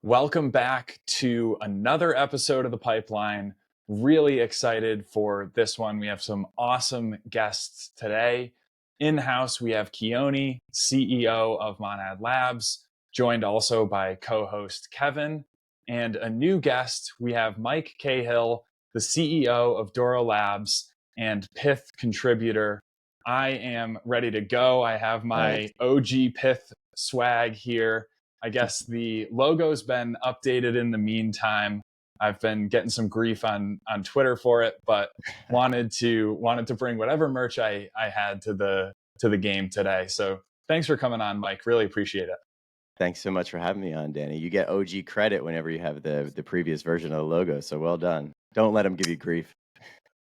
Welcome back to another episode of the Pipeline. Really excited for this one. We have some awesome guests today. In-house, we have Keone, CEO of Monad Labs, joined also by co-host Kevin. And a new guest, we have Mike Cahill, the CEO of Duoro Labs and Pyth contributor. I am ready to go. I have my OG Pyth swag here. I guess the logo's been updated in the meantime. I've been getting some grief on Twitter for it, but wanted to bring whatever merch I had to the game today. So thanks for coming on, Mike. Really appreciate it. Thanks so much for having me on, Danny. You get OG credit whenever you have the previous version of the logo, so well done. Don't let them give you grief.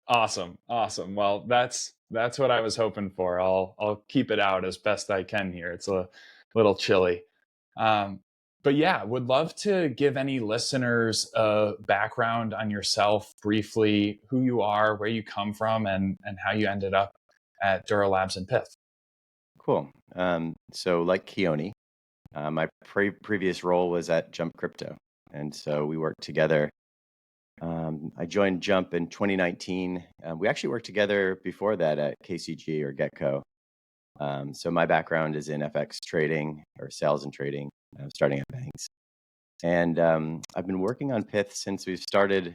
Awesome. Well, that's what I was hoping for. I'll keep it out as best I can here. It's a little chilly. But yeah, would love to give any listeners a background on yourself briefly, who you are, where you come from, and how you ended up at Duoro Labs and Pyth. Cool. So like Keone, my previous role was at Jump Crypto, and so we worked together. I joined Jump in 2019. We actually worked together before that at KCG or Getco. So my background is in FX trading or sales and trading, starting at banks. And I've been working on Pyth since we started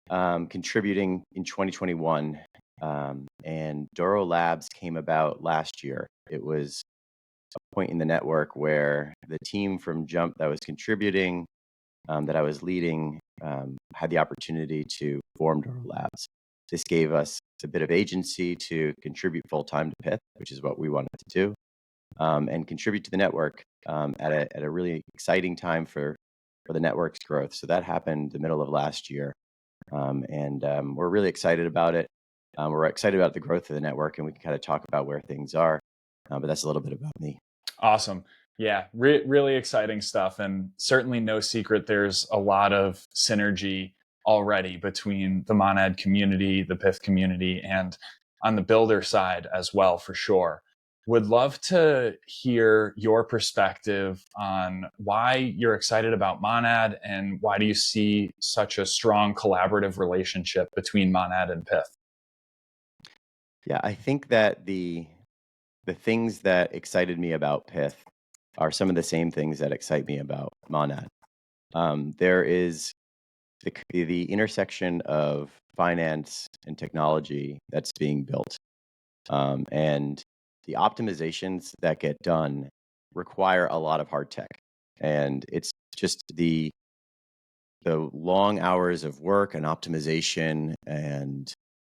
contributing in 2021. And Duoro Labs came about last year. It was a point in the network where the team from Jump that was contributing, that I was leading, had the opportunity to form Duoro Labs. This gave us a bit of agency to contribute full-time to Pyth, which is what we wanted to do, and contribute to the network at a really exciting time for the network's growth. So that happened the middle of last year. And we're really excited about it. We're excited about the growth of the network, and we can kind of talk about where things are. But that's a little bit about me. Awesome. Yeah, really exciting stuff. And certainly no secret, there's a lot of synergy already between the Monad community, the Pyth community, and on the builder side as well, for sure. Would love to hear your perspective on why you're excited about Monad and why do you see such a strong collaborative relationship between Monad and Pyth? Yeah, I think that the things that excited me about Pyth are some of the same things that excite me about Monad. There is the intersection of finance and technology that's being built, and the optimizations that get done require a lot of hard tech, and it's just the long hours of work and optimization and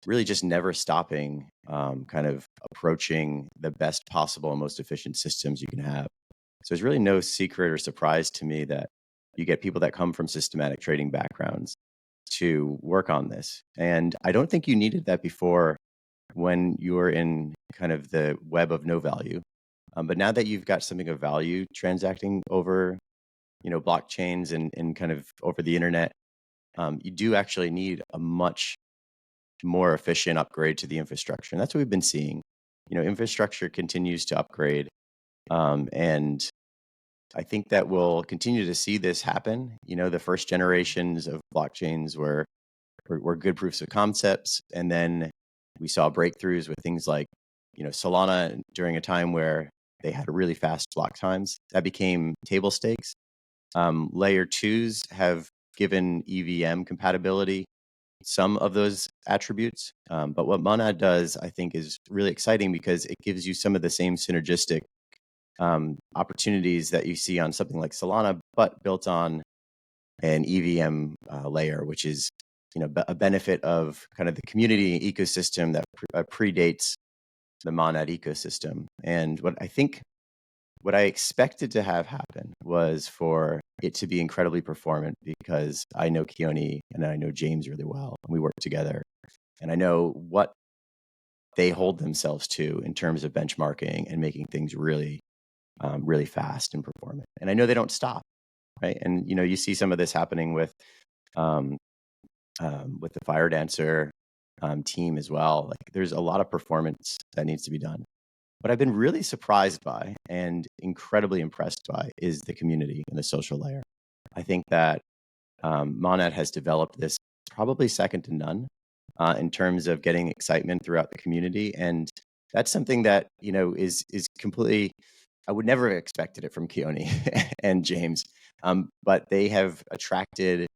really just never stopping, kind of approaching the best possible and most efficient systems you can have. So it's really no secret or surprise to me that you get people that come from systematic trading backgrounds to work on this. And I don't think you needed that before when you were in kind of the web of no value. But now that you've got something of value transacting over, blockchains and kind of over the internet, you do actually need a much more efficient upgrade to the infrastructure. And that's what we've been seeing. Infrastructure continues to upgrade. And I think that we'll continue to see this happen. The first generations of blockchains were good proofs of concepts. And then we saw breakthroughs with things like, Solana during a time where they had really fast block times. That became table stakes. Layer 2s have given EVM compatibility some of those attributes. But what Monad does, I think, is really exciting because it gives you some of the same synergistic opportunities that you see on something like Solana, but built on an EVM layer, which is a benefit of kind of the community ecosystem that predates the Monad ecosystem. And what I expected to have happen was for it to be incredibly performant, because I know Keone and I know James really well. We work together, and I know what they hold themselves to in terms of benchmarking and making things really, really fast and performant. And I know they don't stop, right? And you see some of this happening with the Fire Dancer team as well. Like, there's a lot of performance that needs to be done. What I've been really surprised by and incredibly impressed by is the community and the social layer. I think that Monad has developed this probably second to none in terms of getting excitement throughout the community, and that's something that is completely. I would never have expected it from Keone and James, but they have attracted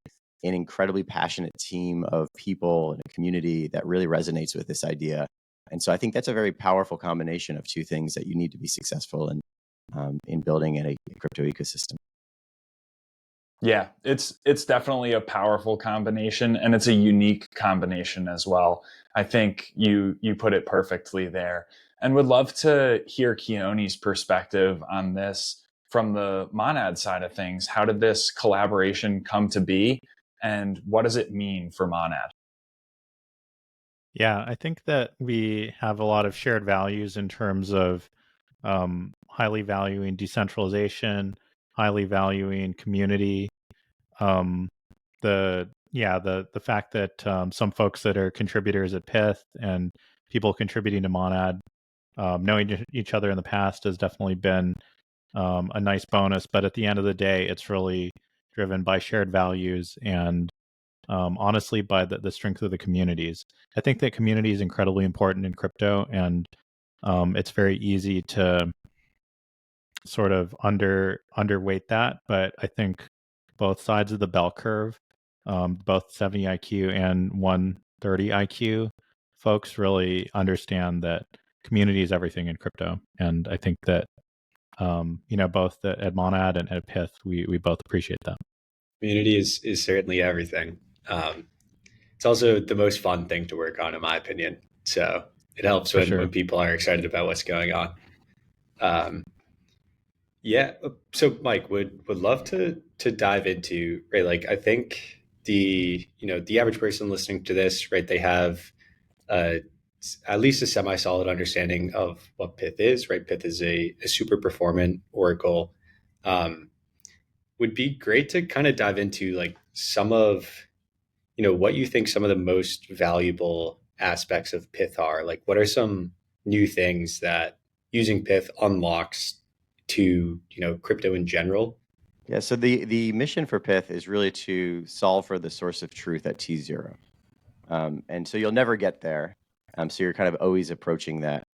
an incredibly passionate team of people and a community that really resonates with this idea. And so I think that's a very powerful combination of two things that you need to be successful in building a crypto ecosystem. Yeah, it's definitely a powerful combination, and it's a unique combination as well. I think you put it perfectly there, and would love to hear Keone's perspective on this from the Monad side of things. How did this collaboration come to be, and what does it mean for Monad? Yeah, I think that we have a lot of shared values in terms of highly valuing decentralization, highly valuing community. Um, the fact that some folks that are contributors at Pyth and people contributing to Monad, knowing each other in the past has definitely been a nice bonus. But at the end of the day, it's really driven by shared values and honestly by the strength of the communities. I think that community is incredibly important in crypto, and it's very easy to sort of underweight that. But I think both sides of the bell curve, both 70 IQ and 130 IQ folks really understand that community is everything in crypto. And I think that both at Monad and at Pyth, we both appreciate that. Community is certainly everything. Um, it's also the most fun thing to work on, in my opinion. So it helps For when sure. people are excited about what's going on. Um, yeah. So Mike would love to dive into, right. Like I think the average person listening to this, right, they have uh, at least a semi solid understanding of what Pyth is. Right, Pyth is a super performant oracle. Um, would be great to kind of dive into like some of what you think some of the most valuable aspects of Pyth are. Like what are some new things that using Pyth unlocks to crypto in general? Yeah, so the mission for Pyth is really to solve for the source of truth at T0. And so you'll never get there. So you're kind of always approaching that.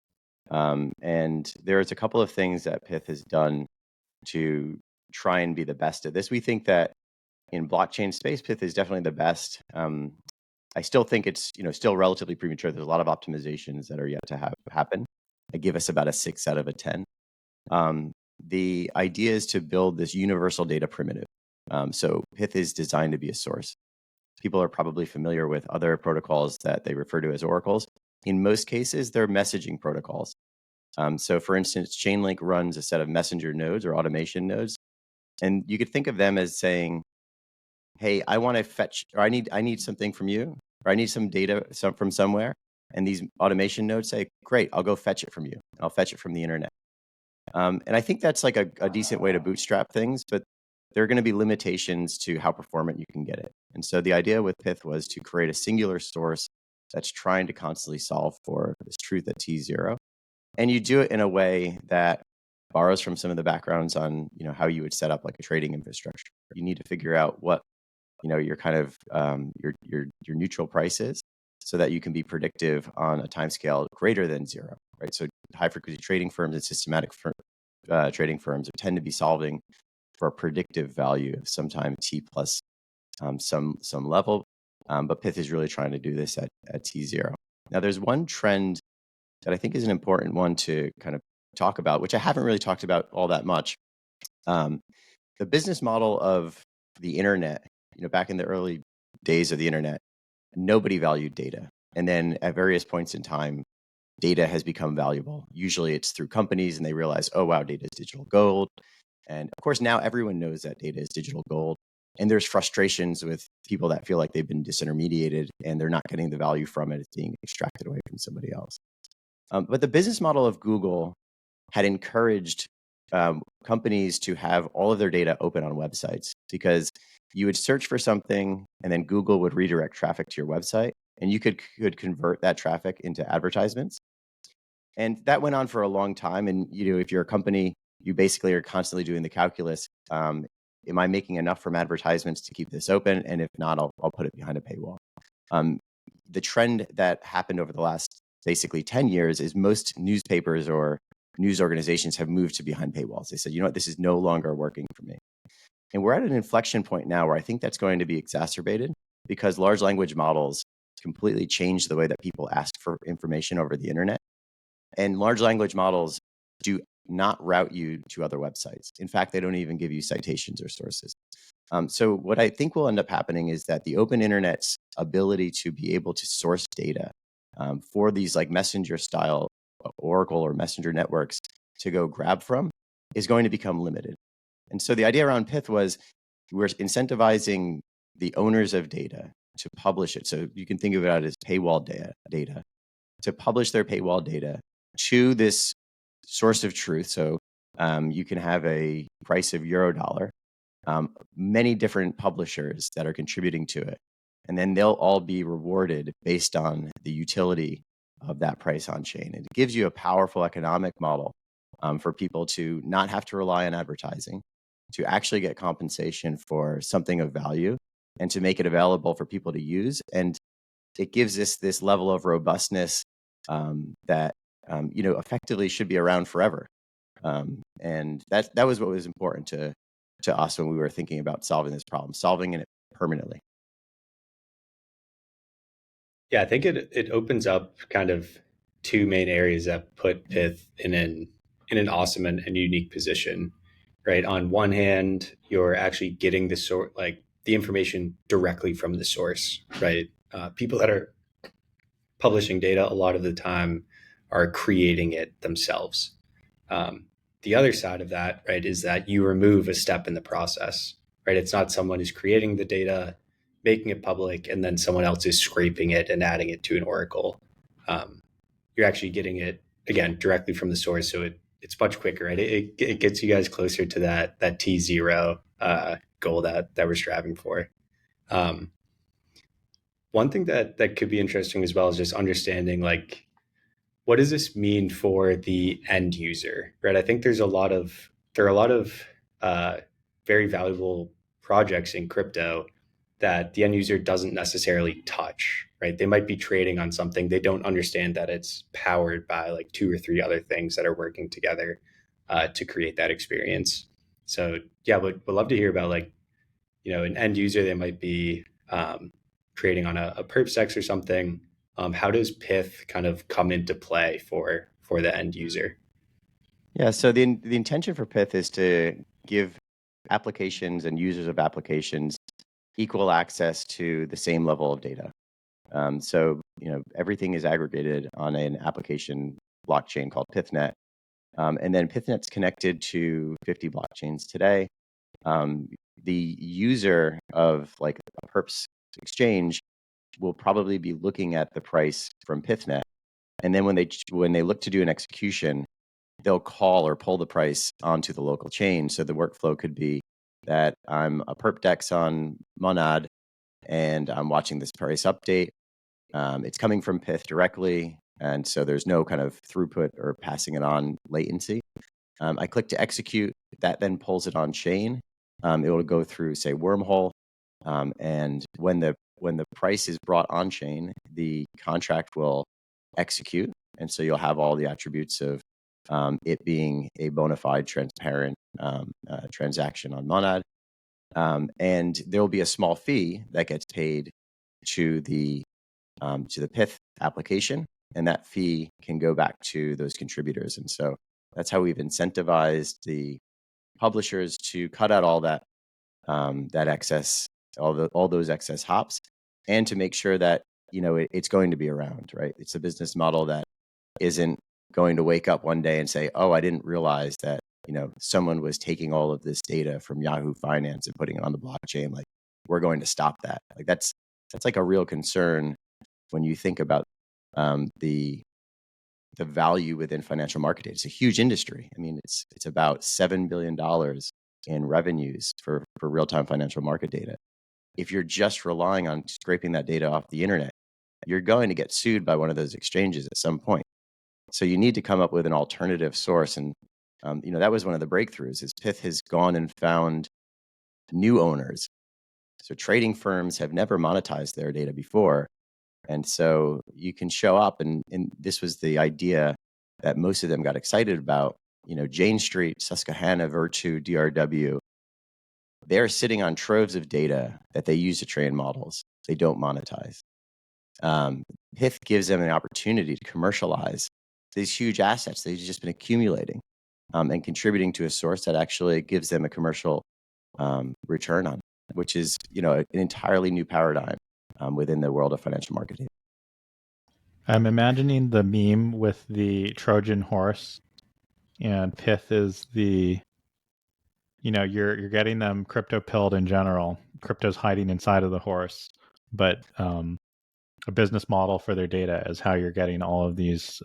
And there's a couple of things that Pyth has done to try and be the best at this. We think that in blockchain space, Pyth is definitely the best. I still think it's still relatively premature. There's a lot of optimizations that are yet to happen. I give us about a 6 out of a 10. The idea is to build this universal data primitive. So Pyth is designed to be a source. People are probably familiar with other protocols that they refer to as oracles. In most cases, they're messaging protocols. So for instance, Chainlink runs a set of messenger nodes or automation nodes. And you could think of them as saying, hey, I want to fetch, or I need something from you, or I need some data from somewhere. And these automation nodes say, great, I'll go fetch it from you. I'll fetch it from the internet. And I think that's like a decent way to bootstrap things, but there are going to be limitations to how performant you can get it. And so the idea with Pyth was to create a singular source that's trying to constantly solve for this truth at T0. And you do it in a way that borrows from some of the backgrounds on how you would set up like a trading infrastructure. You need to figure out what your kind of your neutral price is, so that you can be predictive on a timescale greater than 0. Right. So high frequency trading firms and systematic trading firms tend to be solving for a predictive value of sometime T plus some level. But Pyth is really trying to do this at T0. Now, there's one trend that I think is an important one to kind of talk about, which I haven't really talked about all that much. The business model of the internet, back in the early days of the internet, nobody valued data. And then at various points in time, data has become valuable. Usually it's through companies and they realize, oh, wow, data is digital gold. And of course, now everyone knows that data is digital gold. And there's frustrations with people that feel like they've been disintermediated and they're not getting the value from it. It's being extracted away from somebody else. But the business model of Google had encouraged companies to have all of their data open on websites, because you would search for something and then Google would redirect traffic to your website, and you could convert that traffic into advertisements. And that went on for a long time. And if you're a company, you basically are constantly doing the calculus. am I making enough from advertisements to keep this open? And if not, I'll put it behind a paywall. The trend that happened over the last basically 10 years is most newspapers or news organizations have moved to behind paywalls. They said, you know what, this is no longer working for me. And we're at an inflection point now where I think that's going to be exacerbated because large language models completely change the way that people ask for information over the internet. And large language models do not route you to other websites. In fact, they don't even give you citations or sources. So what I think will end up happening is that the open internet's ability to be able to source data for these like messenger style Oracle or messenger networks to go grab from is going to become limited. And so the idea around Pyth was we're incentivizing the owners of data to publish it. So you can think of it as paywall data to publish their paywall data to this source of truth. So you can have a price of Eurodollar, many different publishers that are contributing to it. And then they'll all be rewarded based on the utility of that price on chain. And it gives you a powerful economic model for people to not have to rely on advertising, to actually get compensation for something of value, and to make it available for people to use. And it gives this level of robustness that effectively should be around forever. And that was what was important to us when we were thinking about solving this problem, solving it permanently. Yeah, I think it opens up kind of two main areas that put Pyth in an awesome and unique position, right? On one hand, you're actually getting the information directly from the source, right? People that are publishing data a lot of the time are creating it themselves. The other side of that, right, is that you remove a step in the process, right? It's not someone who's creating the data, making it public, and then someone else is scraping it and adding it to an Oracle. You're actually getting it, again, directly from the source. So it's much quicker, right? It gets you guys closer to that T0 goal that we're striving for. One thing that could be interesting as well is just understanding like, what does this mean for the end user, right? I think there are a lot of very valuable projects in crypto that the end user doesn't necessarily touch, right? They might be trading on something, they don't understand that it's powered by like two or three other things that are working together to create that experience. So yeah, would love to hear about like, an end user, they might be trading on a perp or something. How does Pyth kind of come into play for the end user? Yeah, so the intention for Pyth is to give applications and users of applications equal access to the same level of data. So everything is aggregated on an application blockchain called PythNet, and then PythNet's connected to 50 blockchains today. The user of like a perps exchange will probably be looking at the price from PythNet, and then when they look to do an execution, they'll call or pull the price onto the local chain. So the workflow could be that I'm a perp dex on Monad, and I'm watching this price update. It's coming from Pyth directly, and so there's no kind of throughput or passing it on latency. I click to execute. That then pulls it on chain. It will go through, say, Wormhole, and when the price is brought on chain, the contract will execute, and so you'll have all the attributes of it being a bona fide, transparent transaction on Monad, and there will be a small fee that gets paid to the Pyth application, and that fee can go back to those contributors. And so that's how we've incentivized the publishers to cut out all that excess, all those excess hops, and to make sure that it's going to be around, right? It's a business model that isn't going to wake up one day and say, "Oh, I didn't realize that someone was taking all of this data from Yahoo Finance and putting it on the blockchain. Like, we're going to stop that." Like that's like a real concern when you think about the value within financial market data. It's a huge industry. I mean, it's about $7 billion in revenues for real-time financial market data. If you're just relying on scraping that data off the internet, you're going to get sued by one of those exchanges at some point. So you need to come up with an alternative source. And that was one of the breakthroughs is Pyth has gone and found new owners. So trading firms have never monetized their data before. And so you can show up, and this was the idea that most of them got excited about. Jane Street, Susquehanna, Virtu, DRW, they're sitting on troves of data that they use to train models. They don't monetize. Pyth gives them an opportunity to commercialize these huge assets they've just been accumulating and contributing to a source that actually gives them a commercial return on, which is an entirely new paradigm within the world of financial marketing. I'm imagining the meme with the Trojan horse, and Pyth is the, you're getting them crypto pilled in general. Crypto's hiding inside of the horse, but a business model for their data is how you're getting all of these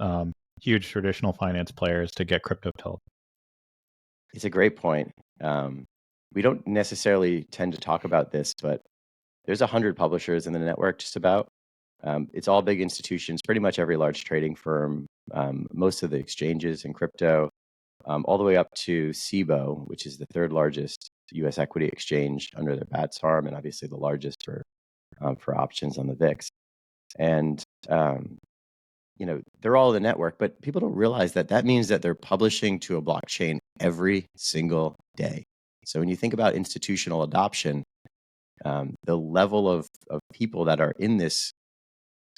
huge traditional finance players to get crypto pilled. It's a great point. We don't necessarily tend to talk about this, but there's 100 publishers in the network, just about. It's all big institutions, pretty much every large trading firm, most of the exchanges in crypto, all the way up to SIBO, which is the third largest U.S. equity exchange under the BATS arm, and obviously the largest for options on the VIX. And they're all in the network, but people don't realize that means that they're publishing to a blockchain every single day. So when you think about institutional adoption, the level of people that are in this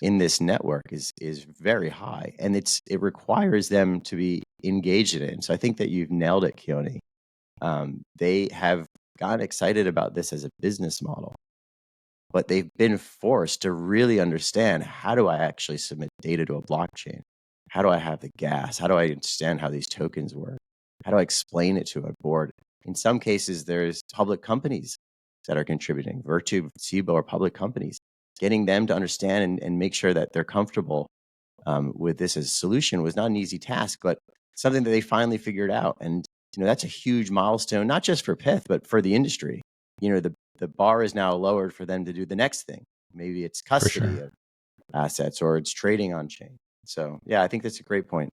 network is very high, and it requires them to be engaged in it. And so I think that you've nailed it, Keone. They have gotten excited about this as a business model, but they've been forced to really understand, how do I actually submit data to a blockchain? How do I have the gas? How do I understand how these tokens work? How do I explain it to a board? In some cases, there's public companies that are contributing. Virtu, SIBO are public companies. Getting them to understand and make sure that they're comfortable with this as a solution was not an easy task, but something that they finally figured out. And that's a huge milestone, not just for Pyth, but for the industry. The bar is now lowered for them to do the next thing. Maybe it's custody of assets, or it's trading on chain. So yeah, I think that's a great point.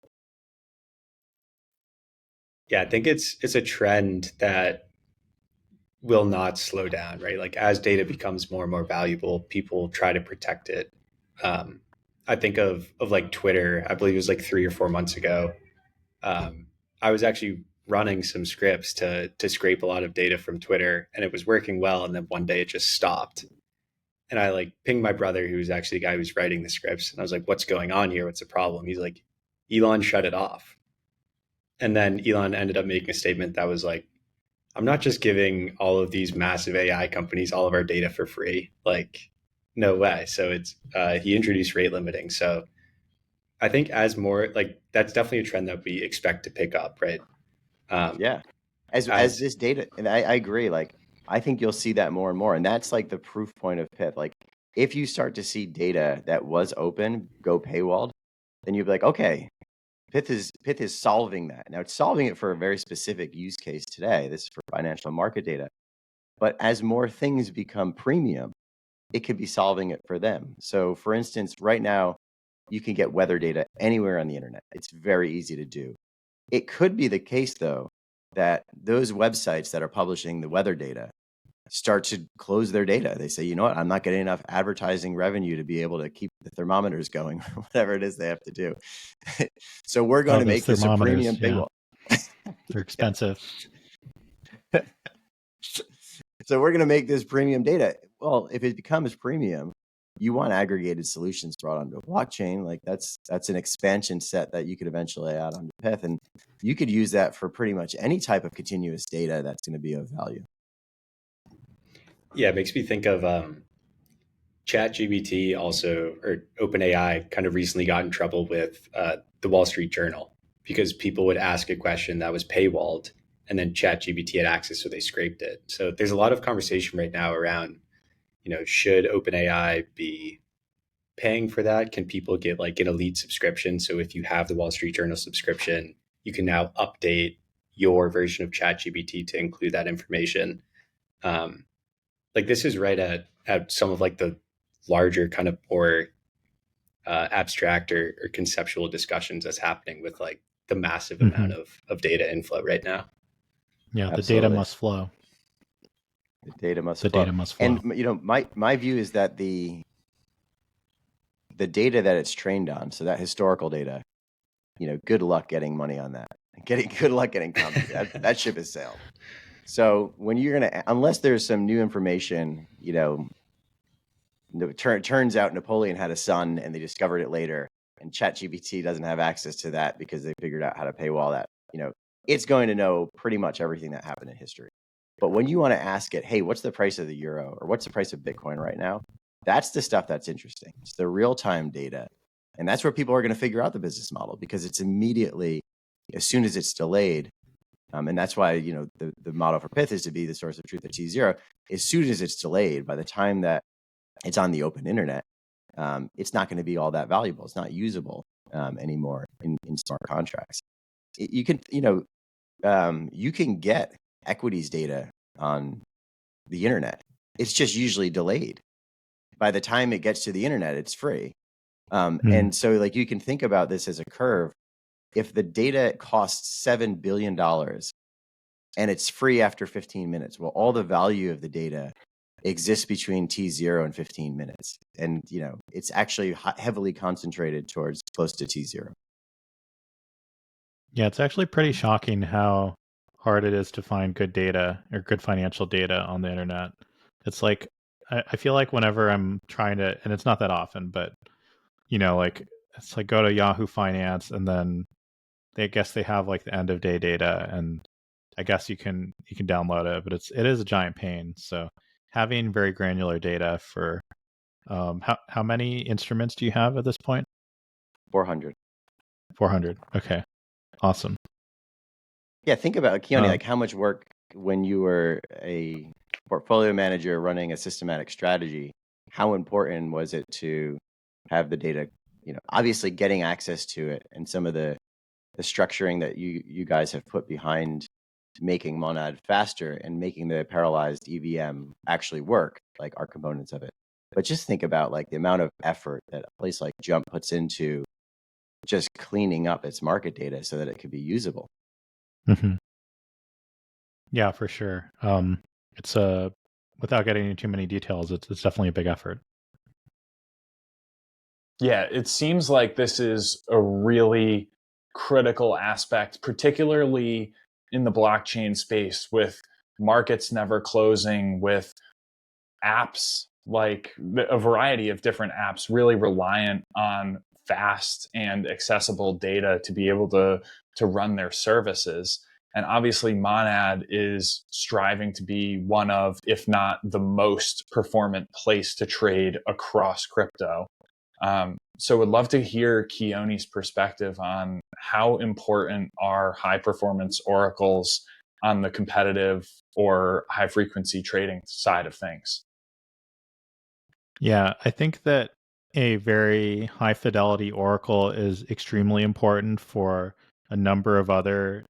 Yeah, I think it's a trend that will not slow down, right? Like, as data becomes more and more valuable, people try to protect it. I think of like Twitter. I believe it was like 3 or 4 months ago. I was actually running some scripts to scrape a lot of data from Twitter, and it was working well. And then one day it just stopped. And I like pinged my brother, who was actually the guy who was writing the scripts. And I was like, what's going on here? What's the problem? He's like, Elon shut it off. And then Elon ended up making a statement that was like, I'm not just giving all of these massive AI companies all of our data for free. Like, no way. So he introduced rate limiting. So I think as more, like, that's definitely a trend that we expect to pick up, right? Yeah. As this data, and I agree, like, I think you'll see that more and more. And that's like the proof point of Pyth. Like, if you start to see data that was open go paywalled, then you'll be like, okay, Pyth is solving that. Now, it's solving it for a very specific use case today. This is for financial market data. But as more things become premium, it could be solving it for them. So for instance, right now, you can get weather data anywhere on the internet. It's very easy to do. It could be the case, though, that those websites that are publishing the weather data start to close their data. They say, you know what, I'm not getting enough advertising revenue to be able to keep the thermometers going, or whatever it is they have to do. So we're going to make this a premium paywall. They're expensive. So we're going to make this premium data. Well, if it becomes premium, you want aggregated solutions brought onto a blockchain. Like, that's an expansion set that you could eventually add onto Pyth, and you could use that for pretty much any type of continuous data that's going to be of value. Yeah, it makes me think of ChatGPT also, or OpenAI kind of recently got in trouble with the Wall Street Journal, because people would ask a question that was paywalled, and then ChatGPT had access, so they scraped it. So there's a lot of conversation right now around, should OpenAI be paying for that? Can people get like an elite subscription? So if you have the Wall Street Journal subscription, you can now update your version of ChatGPT to include that information. Like, this is right at some of like the larger kind of more abstract or conceptual discussions that's happening with like the massive amount of data inflow right now. Yeah, Absolutely. the data must flow. The data must The flow. data must flow. And my view is that the data that it's trained on, so that historical data, good luck getting money on that. Good luck getting compensated. that ship has sailed. So when you're unless there's some new information, turns out Napoleon had a son and they discovered it later, and ChatGPT doesn't have access to that because they figured out how to paywall that. It's going to know pretty much everything that happened in history. But when you want to ask it, hey, what's the price of the euro or what's the price of Bitcoin right now? That's the stuff that's interesting. It's the real-time data. And that's where people are going to figure out the business model, because it's immediately, as soon as it's delayed, and that's why, the model for Pyth is to be the source of truth at T0. As soon as it's delayed, by the time that it's on the open internet, it's not going to be all that valuable. It's not usable anymore in smart contracts. You can get equities data on the internet. It's just usually delayed. By the time it gets to the internet, it's free. And so you can think about this as a curve. If the data costs $7 billion and it's free after 15 minutes, well, all the value of the data exists between T0 and 15 minutes. And, it's actually heavily concentrated towards close to T0. Yeah, it's actually pretty shocking how hard it is to find good data or good financial data on the internet. It's like, I feel like whenever I'm trying to, and it's not that often, but, it's like go to Yahoo Finance and then I guess they have like the end of day data, and I guess you can download it, but it is a giant pain. So having very granular data for how many instruments do you have at this point? 400. 400. Okay. Awesome. Yeah, think about Keone, like how much work when you were a portfolio manager running a systematic strategy, how important was it to have the data, obviously getting access to it, and some of the structuring that you guys have put behind making Monad faster and making the parallelized EVM actually work, like are components of it. But just think about like the amount of effort that a place like Jump puts into just cleaning up its market data so that it could be usable. Mm-hmm. Yeah, for sure. It's without getting into too many details, it's definitely a big effort. Yeah, it seems like this is a really critical aspect, particularly in the blockchain space, with markets never closing, with apps, like a variety of different apps, really reliant on fast and accessible data to be able to run their services. And obviously, Monad is striving to be one of, if not the most performant place to trade across crypto. So would love to hear Keone's perspective on how important are high performance oracles on the competitive or high frequency trading side of things. Yeah, I think that a very high fidelity oracle is extremely important for a number of other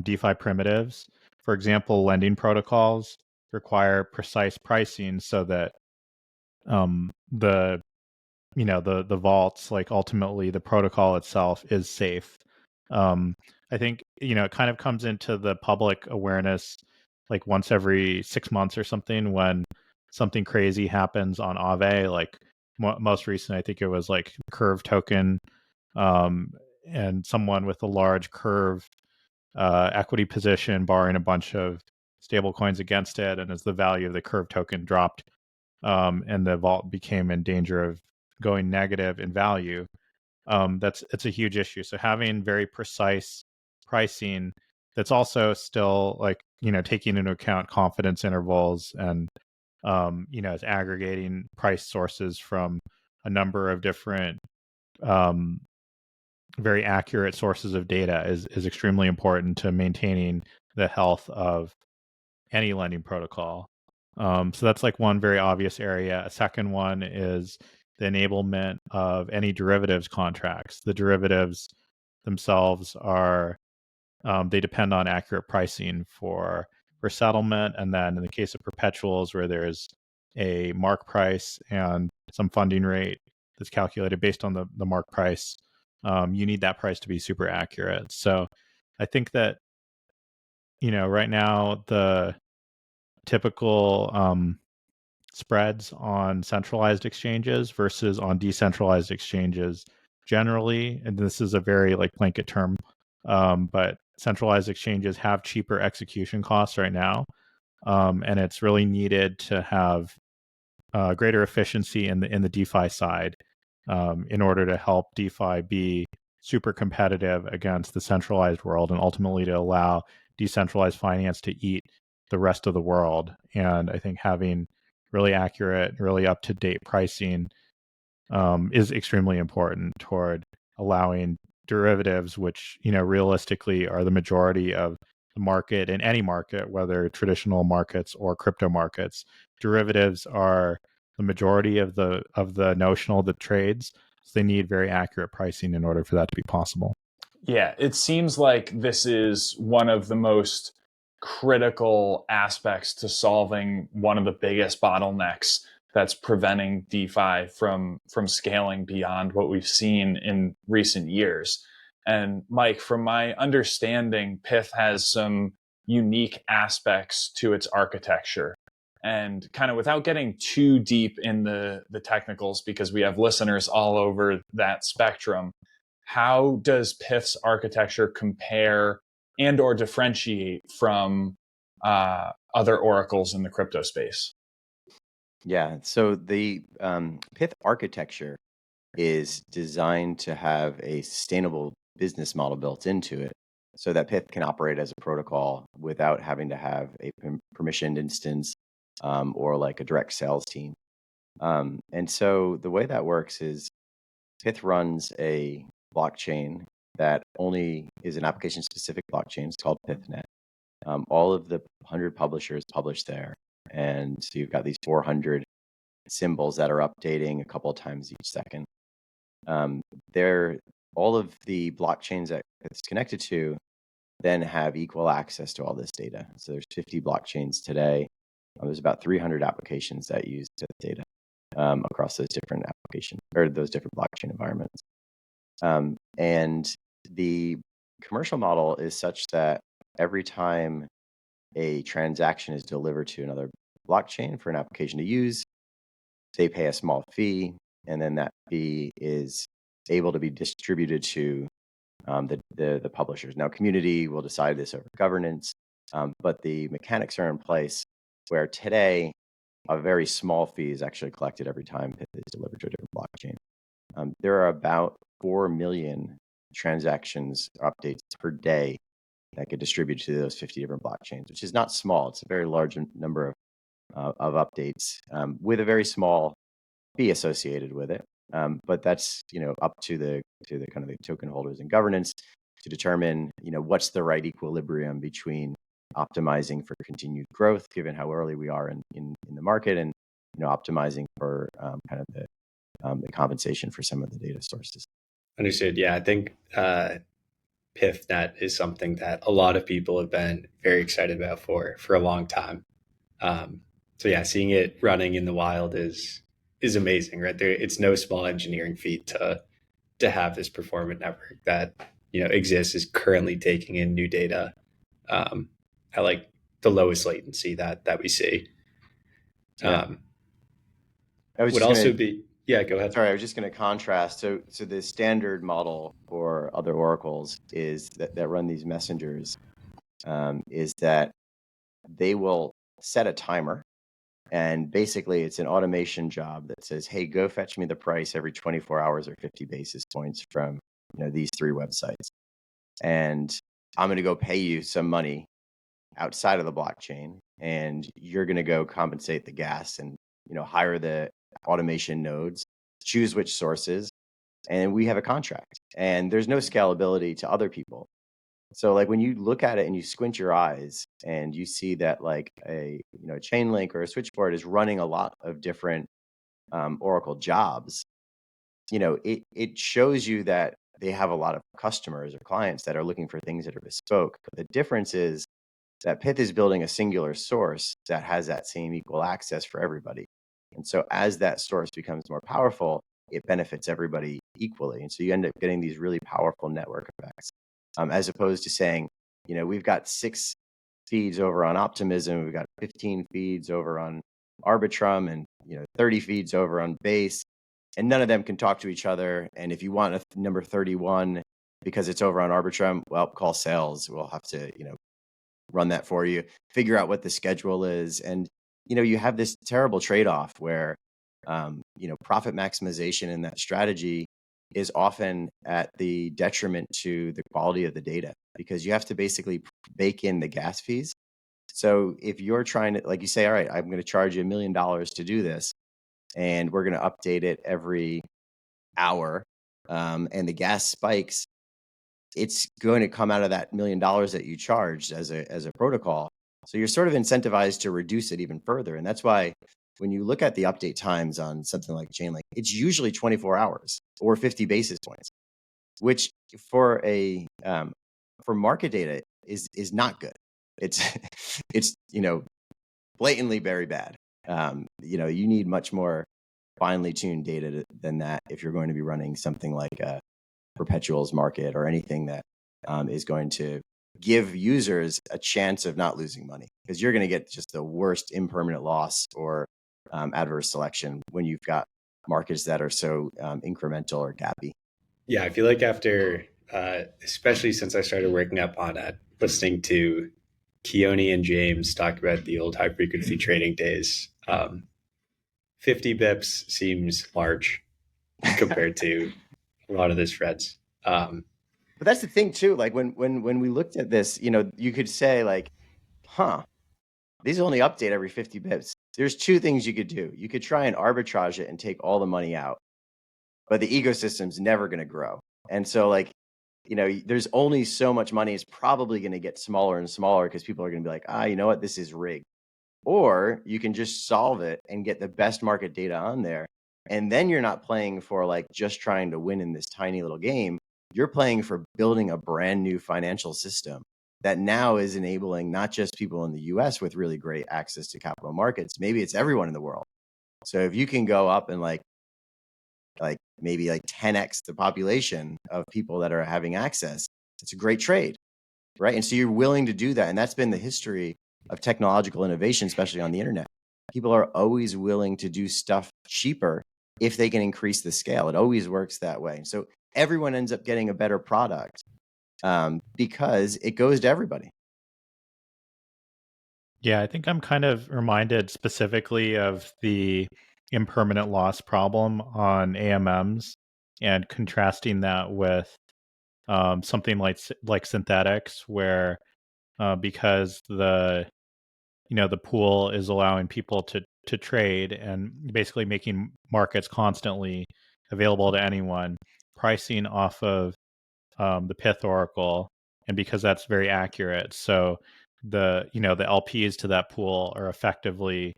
DeFi primitives. For example, lending protocols require precise pricing so that the vaults, like ultimately the protocol itself, is safe. I think it kind of comes into the public awareness like once every 6 months or something when something crazy happens on Aave. Like most recent, I think it was like Curve token, and someone with a large Curve equity position borrowing a bunch of stable coins against it, and as the value of the Curve token dropped, and the vault became in danger of going negative in value, it's a huge issue. So having very precise pricing that's also still like taking into account confidence intervals and is aggregating price sources from a number of different very accurate sources of data is extremely important to maintaining the health of any lending protocol. So that's like one very obvious area. A second one is the enablement of any derivatives contracts. The derivatives themselves are they depend on accurate pricing for settlement, and then in the case of perpetuals, where there's a mark price and some funding rate that's calculated based on the mark price, you need that price to be super accurate. So I think that right now the typical spreads on centralized exchanges versus on decentralized exchanges generally. And this is a very like blanket term, but centralized exchanges have cheaper execution costs right now. And it's really needed to have greater efficiency in the DeFi side in order to help DeFi be super competitive against the centralized world and ultimately to allow decentralized finance to eat the rest of the world. And I think having really accurate, really up-to-date pricing is extremely important toward allowing derivatives, which, you know, realistically are the majority of the market in any market, whether traditional markets or crypto markets. Derivatives are the majority of the notional that trades. So they need very accurate pricing in order for that to be possible. Yeah, it seems like this is one of the most critical aspects to solving one of the biggest bottlenecks that's preventing DeFi from scaling beyond what we've seen in recent years. And Mike, from my understanding, Pyth has some unique aspects to its architecture. And kind of without getting too deep in the technicals, because we have listeners all over that spectrum, how does Pyth's architecture compare and or differentiate from other oracles in the crypto space? Yeah, so the Pyth architecture is designed to have a sustainable business model built into it so that Pyth can operate as a protocol without having to have a permissioned instance or like a direct sales team. And so the way that works is Pyth runs a blockchain that only is an application specific blockchain. It's called PythNet. All of the 100 publishers publish there. And so you've got these 400 symbols that are updating a couple of times each second. All of the blockchains that it's connected to then have equal access to all this data. So there's 50 blockchains today. There's about 300 applications that use the data across those different applications or those different blockchain environments. And the commercial model is such that every time a transaction is delivered to another blockchain for an application to use, they pay a small fee, and then that fee is able to be distributed to the publishers. Now, community will decide this over governance, but the mechanics are in place where today a very small fee is actually collected every time Pyth is delivered to a different blockchain. There are about 4 million transactions or updates per day that get distributed to those 50 different blockchains, which is not small. It's a very large number of updates with a very small fee associated with it. But that's up to the kind of the token holders and governance to determine what's the right equilibrium between optimizing for continued growth, given how early we are in the market, and optimizing for kind of the compensation for some of the data sources. Understood. Yeah, I think PythNet is something that a lot of people have been very excited about for a long time. So yeah, seeing it running in the wild is amazing, right? It's no small engineering feat to have this performant network that exists, is currently taking in new data at like the lowest latency that we see. Yeah. Would also be go ahead. Sorry, I was just going to contrast. So the standard model for other oracles is that run these messengers is that they will set a timer, and basically it's an automation job that says, hey, go fetch me the price every 24 hours or 50 basis points from these 3 websites, and I'm going to go pay you some money outside of the blockchain, and you're going to go compensate the gas and hire the automation nodes, choose which sources, and we have a contract. And there's no scalability to other people. So like when you look at it and you squint your eyes and you see that like a chain link or a switchboard is running a lot of different Oracle jobs, it shows you that they have a lot of customers or clients that are looking for things that are bespoke. But the difference is that Pyth is building a singular source that has that same equal access for everybody. And so as that source becomes more powerful, it benefits everybody equally. And so you end up getting these really powerful network effects, as opposed to saying, we've got 6 feeds over on Optimism. We've got 15 feeds over on Arbitrum, and 30 feeds over on Base, and none of them can talk to each other. And if you want a number 31 because it's over on Arbitrum, well, call sales. We'll have to run that for you, figure out what the schedule is, and you have this terrible trade-off where profit maximization in that strategy is often at the detriment to the quality of the data, because you have to basically bake in the gas fees. So if you're trying to, like you say, all right, I'm going to charge you $1 million to do this, and we're going to update it every hour, and the gas spikes, it's going to come out of that $1 million that you charged as a protocol. So you're sort of incentivized to reduce it even further. And that's why when you look at the update times on something like Chainlink, it's usually 24 hours or 50 basis points, which for market data is not good. It's blatantly very bad. You need much more finely tuned data than that if you're going to be running something like a perpetuals market or anything that is going to give users a chance of not losing money, because you're going to get just the worst impermanent loss or adverse selection when you've got markets that are so incremental or gappy. Yeah, I feel like after, especially since I started working up on it, listening to Keone and James talk about the old high frequency trading days, 50 bips seems large compared to a lot of the spreads. But that's the thing too. Like when we looked at this, you could say like, these only update every 50 bips. There's two things you could do. You could try and arbitrage it and take all the money out, but the ecosystem's never going to grow. And so there's only so much money. It's probably going to get smaller and smaller because people are going to be like, you know what, this is rigged. Or you can just solve it and get the best market data on there. And then you're not playing for like just trying to win in this tiny little game. You're playing for building a brand new financial system that now is enabling not just people in the US with really great access to capital markets, maybe it's everyone in the world. So if you can go up and like maybe 10x the population of people that are having access, it's a great trade, right? And so you're willing to do that. And that's been the history of technological innovation, especially on the internet. People are always willing to do stuff cheaper if they can increase the scale. It always works that way. So everyone ends up getting a better product because it goes to everybody. Yeah, I think I'm kind of reminded specifically of the impermanent loss problem on AMMs and contrasting that with something like synthetics, where because the pool is allowing people to trade and basically making markets constantly available to anyone, pricing off of the Pyth Oracle, and because that's very accurate, so the LPs to that pool are effectively,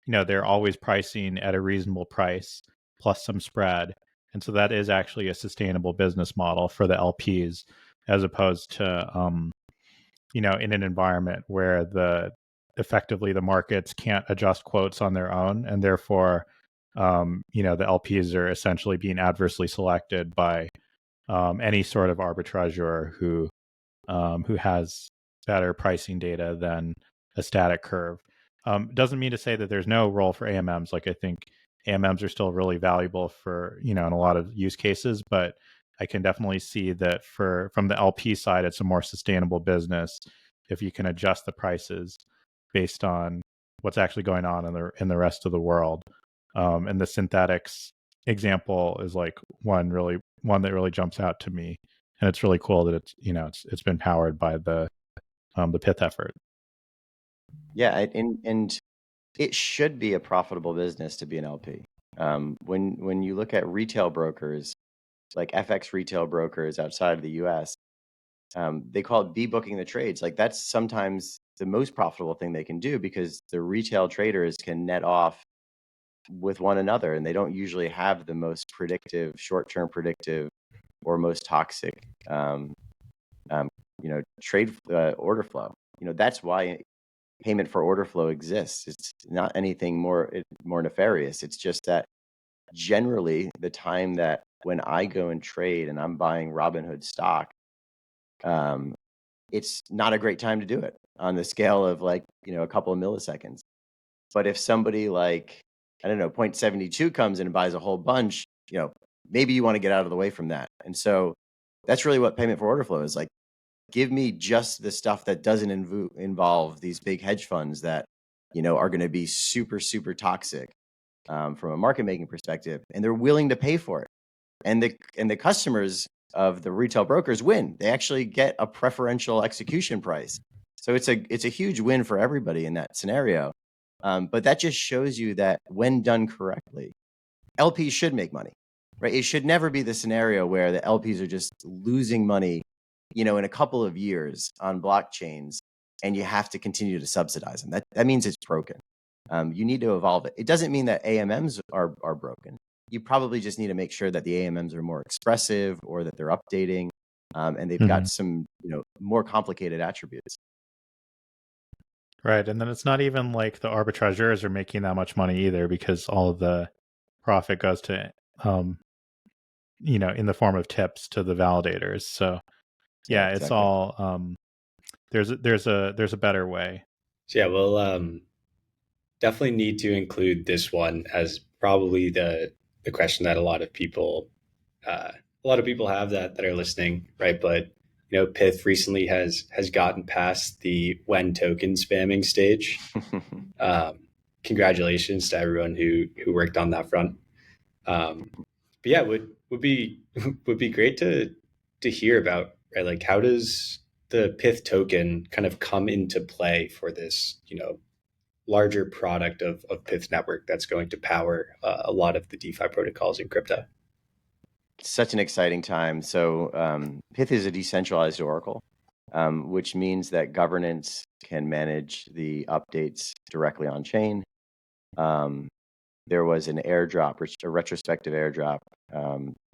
they're always pricing at a reasonable price plus some spread, and so that is actually a sustainable business model for the LPs, as opposed to in an environment where effectively the markets can't adjust quotes on their own, and therefore the LPs are essentially being adversely selected by any sort of arbitrageur who has better pricing data than a static curve. Doesn't mean to say that there's no role for AMMs. Like, I think AMMs are still really valuable for in a lot of use cases, but I can definitely see that from the LP side, it's a more sustainable business if you can adjust the prices based on what's actually going on in the rest of the world. And the synthetics example is like one that really jumps out to me, and it's really cool that it's been powered by the Pyth effort. Yeah, and it should be a profitable business to be an LP. When you look at retail brokers, like FX retail brokers outside of the US, they call it booking the trades. Like, that's sometimes the most profitable thing they can do, because the retail traders can net off with one another, and they don't usually have the most predictive, short-term predictive, or most toxic, trade order flow. That's why payment for order flow exists. It's not anything more nefarious. It's just that generally the time that when I go and trade and I'm buying Robinhood stock, it's not a great time to do it on the scale of like, a couple of milliseconds. But if somebody like, I don't know, 0.72 comes in and buys a whole bunch, maybe you want to get out of the way from that. And so that's really what payment for order flow is like. Give me just the stuff that doesn't involve these big hedge funds that, are going to be super, super toxic from a market making perspective, and they're willing to pay for it. And the customers of the retail brokers win. They actually get a preferential execution price. So it's a huge win for everybody in that scenario. But that just shows you that when done correctly, LPs should make money, right? It should never be the scenario where the LPs are just losing money, in a couple of years on blockchains, and you have to continue to subsidize them. That means it's broken. You need to evolve it. It doesn't mean that AMMs are broken. You probably just need to make sure that the AMMs are more expressive or that they're updating, and they've got some, more complicated attributes. Right. And then it's not even like the arbitrageurs are making that much money either, because all of the profit goes to, in the form of tips to the validators. So yeah, exactly. it's all, there's a better way. So yeah, we'll definitely need to include this one as probably the question that a lot of people have that are listening, right? But Pyth recently has gotten past the when token spamming stage. Congratulations to everyone who worked on that front. But yeah, would be great to hear about, right? Like, how does the Pyth token kind of come into play for this, larger product of Pyth network that's going to power a lot of the DeFi protocols in crypto? Such an exciting time. So Pyth is a decentralized oracle, which means that governance can manage the updates directly on chain. There was an airdrop, a retrospective airdrop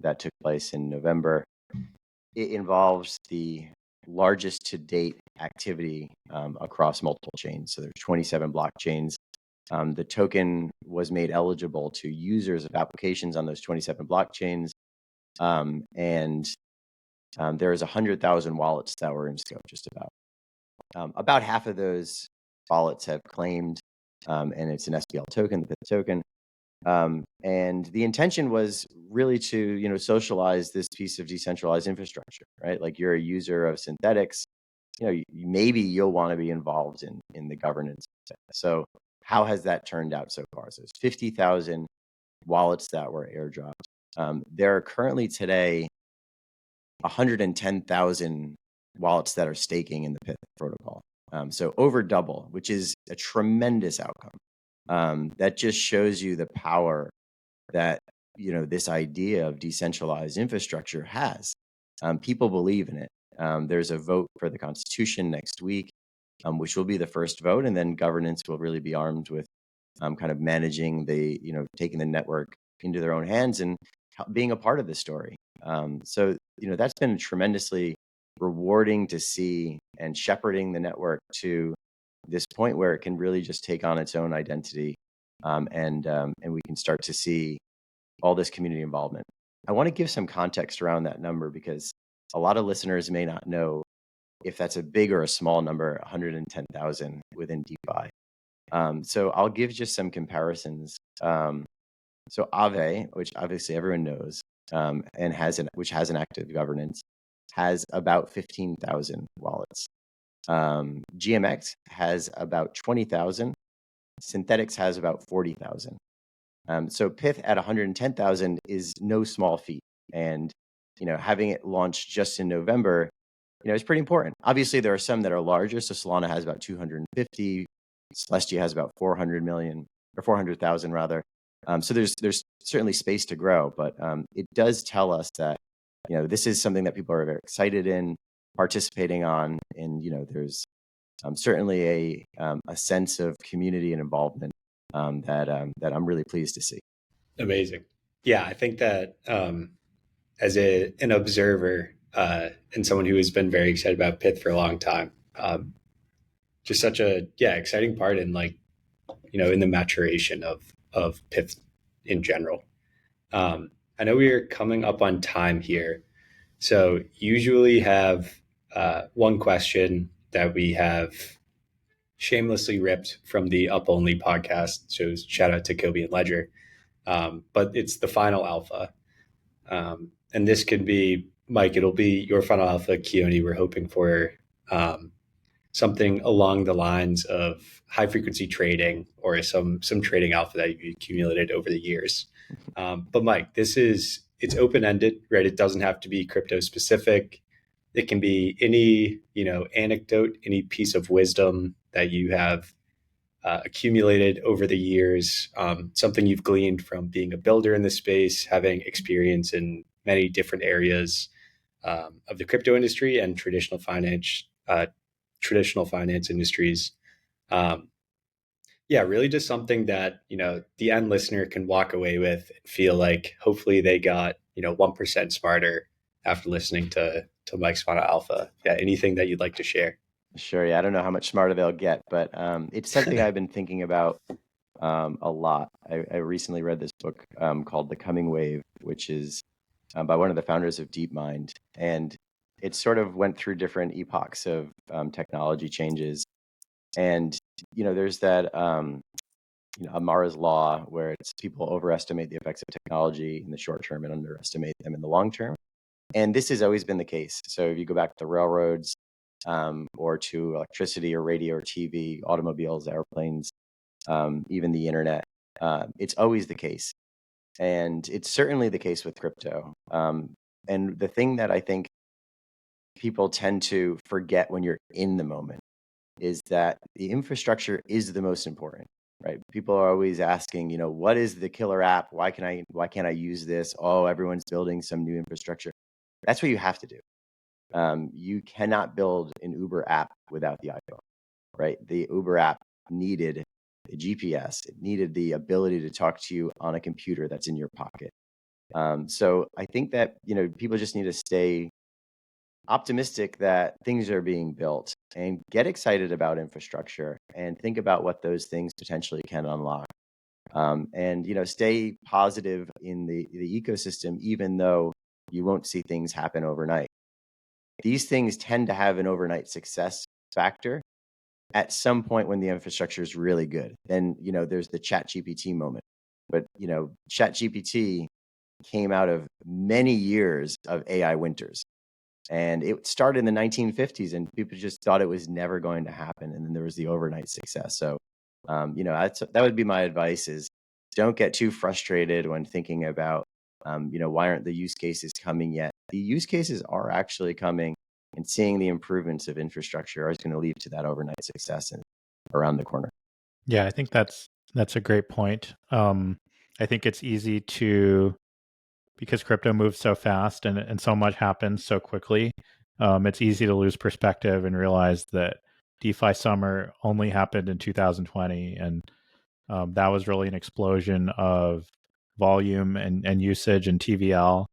that took place in November. It involves the largest to date activity across multiple chains. So there's 27 blockchains. The token was made eligible to users of applications on those 27 blockchains. And there's 100,000 wallets that were in scope, just about. About half of those wallets have claimed, and it's an SPL token, the Pyth token. And the intention was really to, socialize this piece of decentralized infrastructure, right? Like, you're a user of synthetics, maybe you'll want to be involved in the governance. So how has that turned out so far? So it's 50,000 wallets that were airdropped. There are currently today 110,000 wallets that are staking in the Pyth protocol. So over double, which is a tremendous outcome. That just shows you the power that, this idea of decentralized infrastructure has. People believe in it. There's a vote for the Constitution next week, which will be the first vote, and then governance will really be armed with kind of managing taking the network into their own hands and being a part of the story. So that's been tremendously rewarding to see, and shepherding the network to this point where it can really just take on its own identity, and we can start to see all this community involvement. I want to give some context around that number, because a lot of listeners may not know if that's a big or a small number, 110,000 within DeFi. So I'll give just some comparisons. So Aave, which obviously everyone knows, and which has an active governance, has about 15,000 wallets. GMX has about 20,000. Synthetics has about 40,000. So Pyth at 110,000 is no small feat. And, having it launched just in November, is pretty important. Obviously, there are some that are larger. So Solana has about 250. Celestia has about 400 million, or 400,000 rather. So there's certainly space to grow, but it does tell us that, this is something that people are very excited in participating on, and there's certainly a sense of community and involvement that I'm really pleased to see. Amazing. Yeah, I think that as an observer and someone who has been very excited about Pyth for a long time, just such a exciting part in in the maturation of Pyth in general. I know we are coming up on time here, so usually have one question that we have shamelessly ripped from the Up Only podcast. So shout out to Kobe and Ledger. But it's the final alpha. And this could be, Mike, it'll be your final alpha, Keone. We're hoping for something along the lines of high frequency trading or some trading alpha that you've accumulated over the years. But Mike, it's open ended, right? It doesn't have to be crypto specific. It can be any anecdote, any piece of wisdom that you have accumulated over the years, something you've gleaned from being a builder in this space, having experience in many different areas of the crypto industry and traditional finance industries. Yeah, really just something that the end listener can walk away with and feel like hopefully they got 1% smarter after listening to Mike's Final Alpha. Yeah, anything that you'd like to share? Sure. Yeah, I don't know how much smarter they'll get, but it's something I've been thinking about a lot. I recently read this book called The Coming Wave, which is by one of the founders of DeepMind, and it sort of went through different epochs of technology changes. And there's that Amara's law, where it's people overestimate the effects of technology in the short term and underestimate them in the long term. And this has always been the case. So if you go back to the railroads, or to electricity or radio or TV, automobiles, airplanes, even the internet, it's always the case. And it's certainly the case with crypto. And the thing that I think people tend to forget when you're in the moment is that the infrastructure is the most important, right? People are always asking, what is the killer app? Why can't I use this? Oh, everyone's building some new infrastructure. That's what you have to do. You cannot build an Uber app without the iPhone, right? The Uber app needed a GPS. It needed the ability to talk to you on a computer that's in your pocket. So I think that, people just need to stay optimistic that things are being built and get excited about infrastructure and think about what those things potentially can unlock. And stay positive in the ecosystem, even though you won't see things happen overnight. These things tend to have an overnight success factor at some point when the infrastructure is really good. Then there's the ChatGPT moment, but ChatGPT came out of many years of AI winters. And it started in the 1950s, and people just thought it was never going to happen. And then there was the overnight success. So, that would be my advice: is don't get too frustrated when thinking about, why aren't the use cases coming yet? The use cases are actually coming, and seeing the improvements of infrastructure is going to lead to that overnight success and around the corner. Yeah, I think that's a great point. I think it's easy to, because crypto moves so fast and so much happens so quickly, it's easy to lose perspective and realize that DeFi summer only happened in 2020. And that was really an explosion of volume and usage and TVL.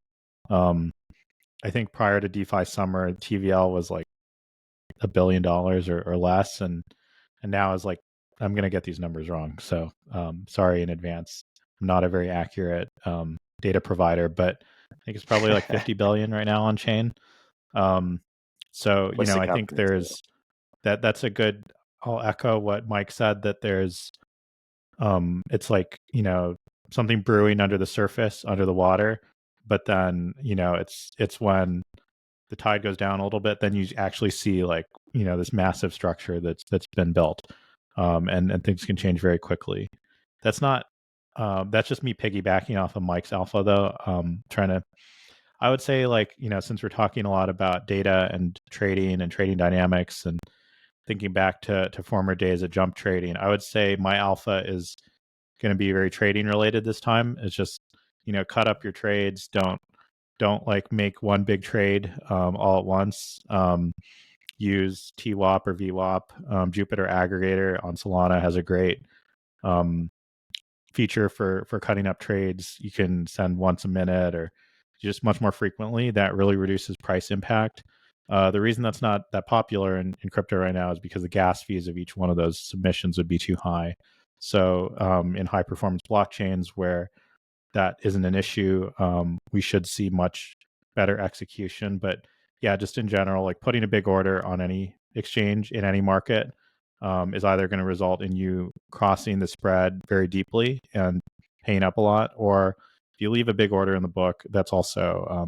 I think prior to DeFi summer, TVL was like $1 billion or less. And now is like, I'm going to get these numbers wrong. So sorry in advance. I'm not a very accurate data provider, but I think it's probably like 50 billion right now on chain. So, I think there's that's a good, I'll echo what Mike said, that there's, it's like, something brewing under the surface, under the water, but then, it's when the tide goes down a little bit, then you actually see like, this massive structure that's been built, and things can change very quickly. That's not, that's just me piggybacking off of Mike's alpha though. I would say, like, since we're talking a lot about data and trading dynamics and thinking back to former days of jump trading, I would say my alpha is going to be very trading related this time. It's just, cut up your trades. Don't like make one big trade all at once. Use TWAP or VWAP. Jupiter Aggregator on Solana has a great feature for cutting up trades. You can send once a minute or just much more frequently. That really reduces price impact. The reason that's not that popular in crypto right now is because the gas fees of each one of those submissions would be too high. So in high performance blockchains where that isn't an issue, we should see much better execution. But yeah, just in general, like putting a big order on any exchange in any market is either going to result in you crossing the spread very deeply and paying up a lot, or if you leave a big order in the book, that's also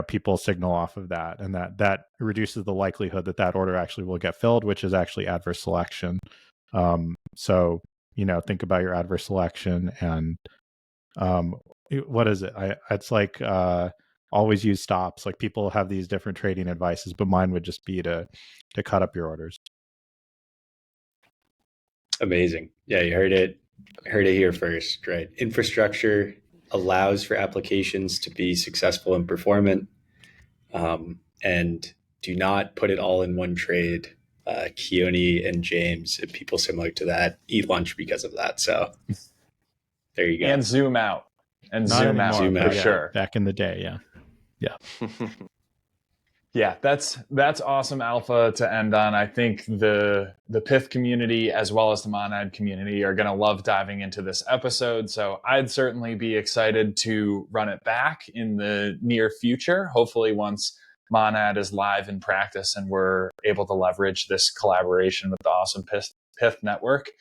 people signal off of that, and that reduces the likelihood that that order actually will get filled, which is actually adverse selection. So think about your adverse selection, and what is it? It's like always use stops. Like people have these different trading advices, but mine would just be to cut up your orders. Amazing. Yeah, you heard it here first, right? Infrastructure allows for applications to be successful and performant, and do not put it all in one trade. Keone and James and people similar to that eat lunch because of that. So there you go. And zoom out. And Not zoom anymore, out for yeah, sure. back in the day, yeah. Yeah, that's awesome alpha to end on. I think the Pyth community as well as the Monad community are going to love diving into this episode. So I'd certainly be excited to run it back in the near future. Hopefully once Monad is live in practice and we're able to leverage this collaboration with the awesome Pyth network.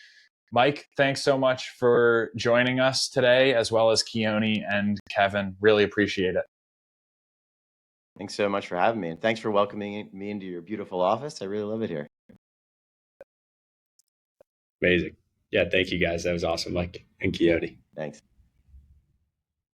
Mike, thanks so much for joining us today, as well as Keone and Kevin. Really appreciate it. Thanks so much for having me, and thanks for welcoming me into your beautiful office. I really love it here. Amazing. Yeah, thank you guys. That was awesome, Mike and Keone. Thanks.